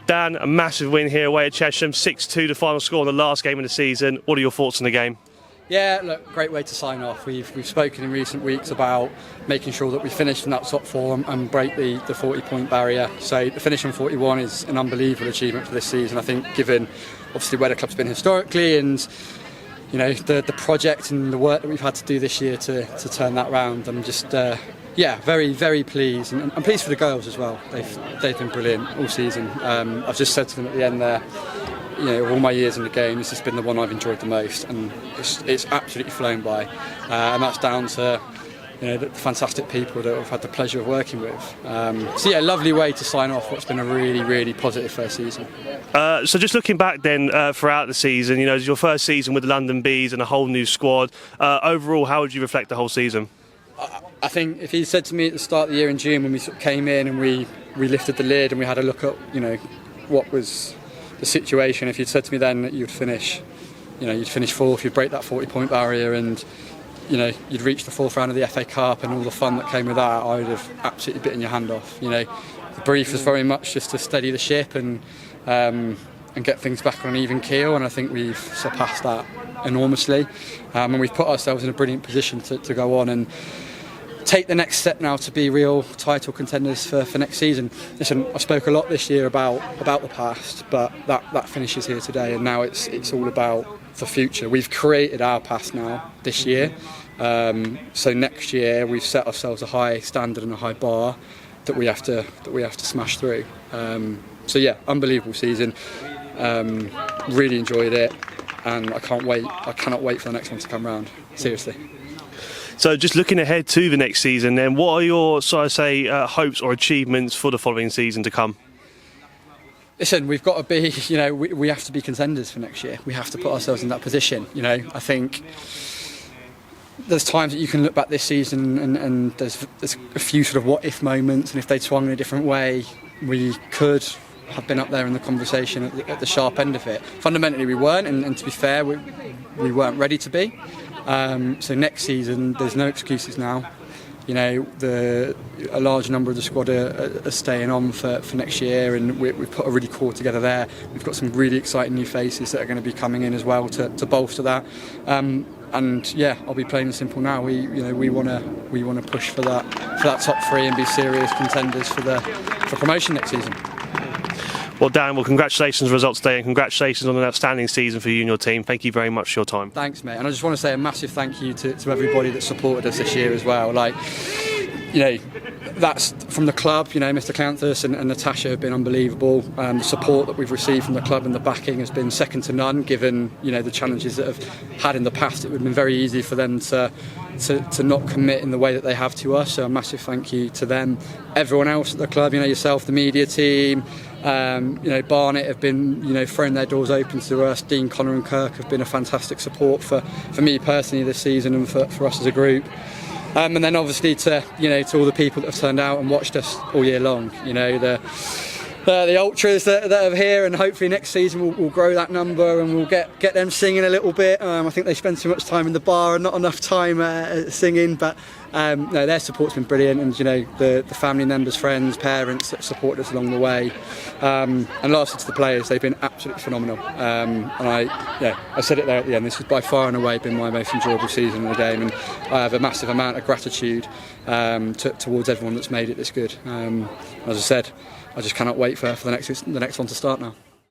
Dan, a massive win here away at Chesham, 6-2 the final score in the last game of the season. What are your thoughts on the game? Yeah, look, great way to sign off. We've spoken in recent weeks about making sure that we finish in that top four and break the 40-point barrier. So to finish on 41 is an unbelievable achievement for this season. I think, given obviously where the club's been historically and the project and the work that we've had to do this year to turn that round, I'm just very, very pleased, and I'm pleased for the girls as well. They've been brilliant all season. I've just said to them at the end there, of all my years in the game, this has been the one I've enjoyed the most, and it's absolutely flown by, and that's down to the fantastic people that I've had the pleasure of working with. Lovely way to sign off what's been a really, really positive first season. So just looking back then throughout the season, it's your first season with the London Bees and a whole new squad. Overall, how would you reflect the whole season? I think if you said to me at the start of the year in June, when we sort of came in and we lifted the lid and we had a look at what was the situation, if you'd said to me then that you'd finish fourth, you'd break that 40-point barrier, and you'd reach the fourth round of the FA Cup and all the fun that came with that, I would have absolutely bitten your hand off. The brief was very much just to steady the ship and get things back on an even keel, and I think we've surpassed that enormously, and we've put ourselves in a brilliant position to go on and take the next step now to be real title contenders for next season. Listen, I spoke a lot this year about the past, but that finishes here today, and now it's all about the future. We've created our past now this year, so next year we've set ourselves a high standard and a high bar that we have to smash through. Unbelievable season. Really enjoyed it, and I cannot wait for the next one to come round. Seriously. So just looking ahead to the next season then, what are your hopes or achievements for the following season to come? Listen, we've got to be, we have to be contenders for next year. We have to put ourselves in that position. I think there's times that you can look back this season and there's a few sort of what-if moments, and if they'd swung in a different way, we could have been up there in the conversation at the sharp end of it. Fundamentally we weren't, and to be fair, we weren't ready to be. So next season there's no excuses now. A large number of the squad are staying on for next year, and we've put a really core together there. We've got some really exciting new faces that are going to be coming in as well to bolster that. I'll be plain and simple now. We want to push for that top three and be serious contenders for promotion next season. Well, Dan, congratulations on the results today, and congratulations on an outstanding season for you and your team. Thank you very much for your time. Thanks, mate. And I just want to say a massive thank you to everybody that supported us this year as well. That's from the club. Mr. Canthus and Natasha have been unbelievable. The support that we've received from the club and the backing has been second to none, given the challenges that have had in the past. It would have been very easy for them to not commit in the way that they have to us. So a massive thank you to them. Everyone else at the club, yourself, the media team, Barnet have been throwing their doors open to us. Dean, Connor and Kirk have been a fantastic support for me personally this season and for us as a group. And then obviously to all the people that have turned out and watched us all year long. The ultras that are here, and hopefully next season we'll grow that number and we'll get them singing a little bit. I think they spend too much time in the bar and not enough time singing, but no, their support's been brilliant, and the family members, friends, parents that supported us along the way, and lastly to the players, they've been absolutely phenomenal. And I said it there at the end, this has by far and away been my most enjoyable season in the game, and I have a massive amount of gratitude towards everyone that's made it this good. As I said, I just cannot wait for the next one to start now.